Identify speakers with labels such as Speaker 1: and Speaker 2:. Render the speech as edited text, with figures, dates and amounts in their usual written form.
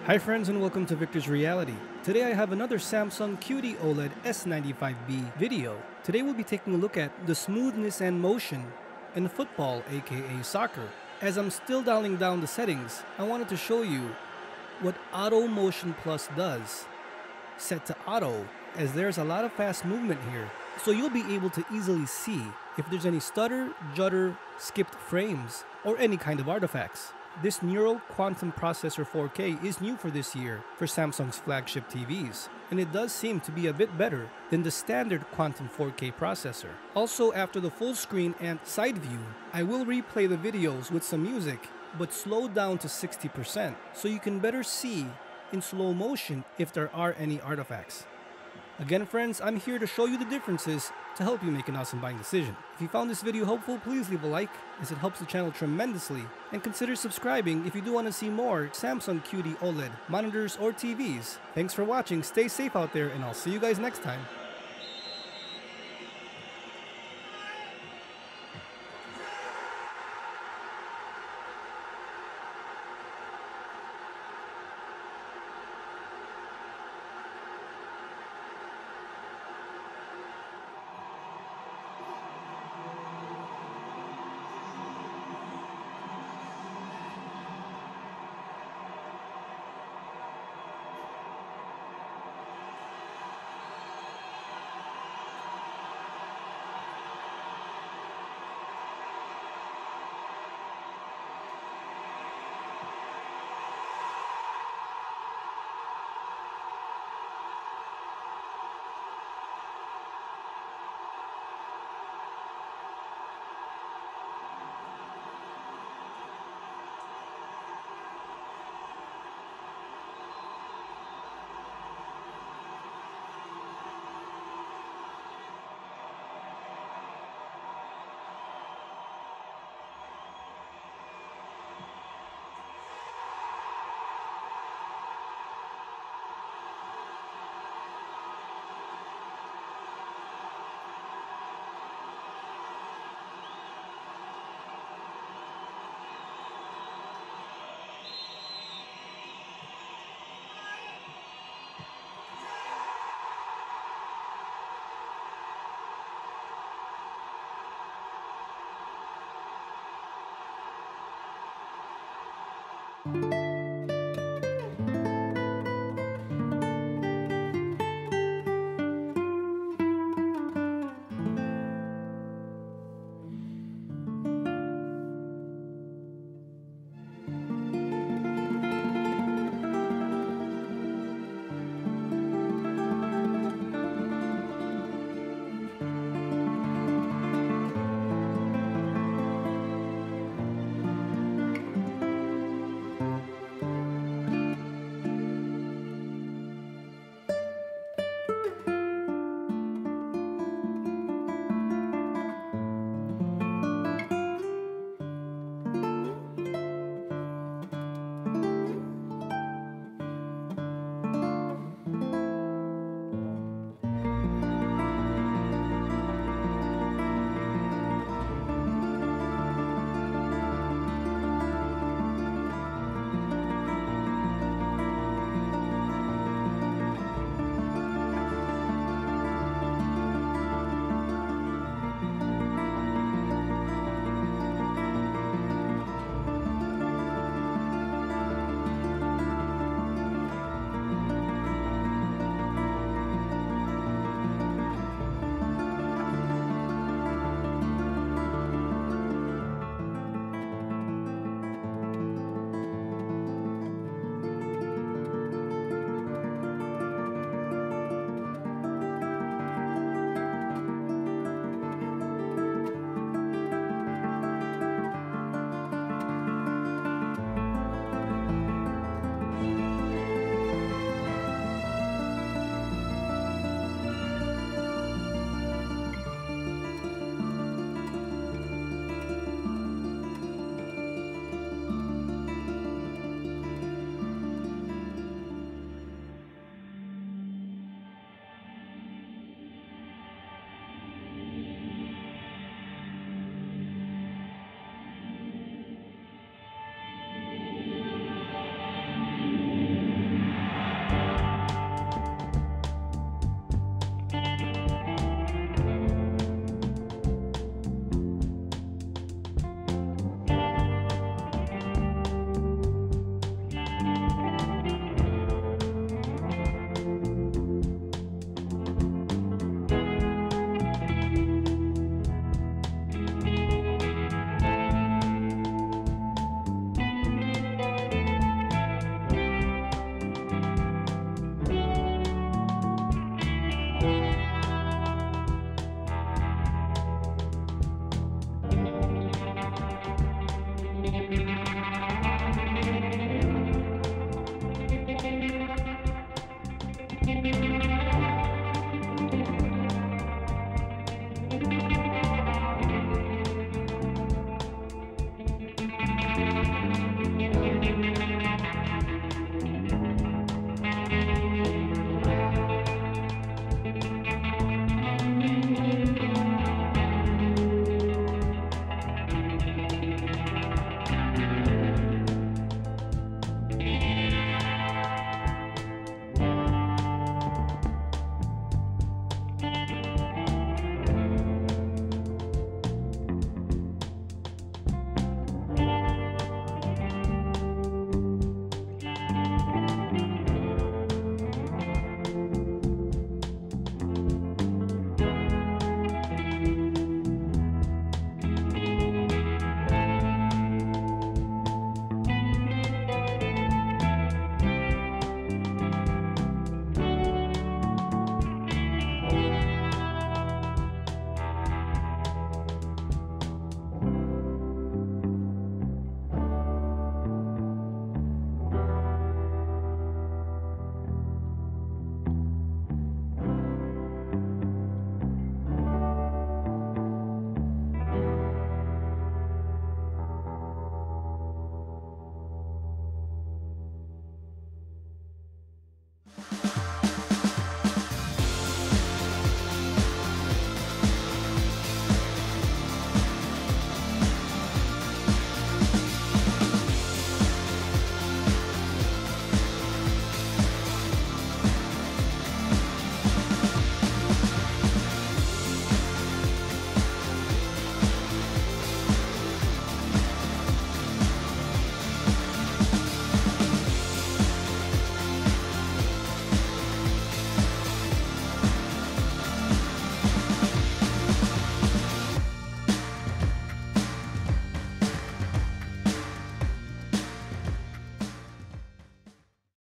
Speaker 1: Hi friends and welcome to Viktors Reality. Today I have another Samsung QD-OLED S95B video. Today we'll be taking a look at the smoothness and motion in football, aka soccer. As I'm still dialing down the settings, I wanted to show you what Auto Motion Plus does. Set to auto, as there's a lot of fast movement here, so you'll be able to easily see if there's any stutter, judder, skipped frames, or any kind of artifacts. This Neural Quantum Processor 4K is new for this year for Samsung's flagship TVs, and it does seem to be a bit better than the standard Quantum 4K processor. Also, after the full screen and side view, I will replay the videos with some music, but slowed down to 60% so you can better see in slow motion if there are any artifacts. Again friends, I'm here to show you the differences to help you make an awesome buying decision. If you found this video helpful, please leave a like, as it helps the channel tremendously, and consider subscribing if you do want to see more Samsung QD OLED monitors or TVs. Thanks for watching, stay safe out there, and I'll see you guys next time.
Speaker 2: You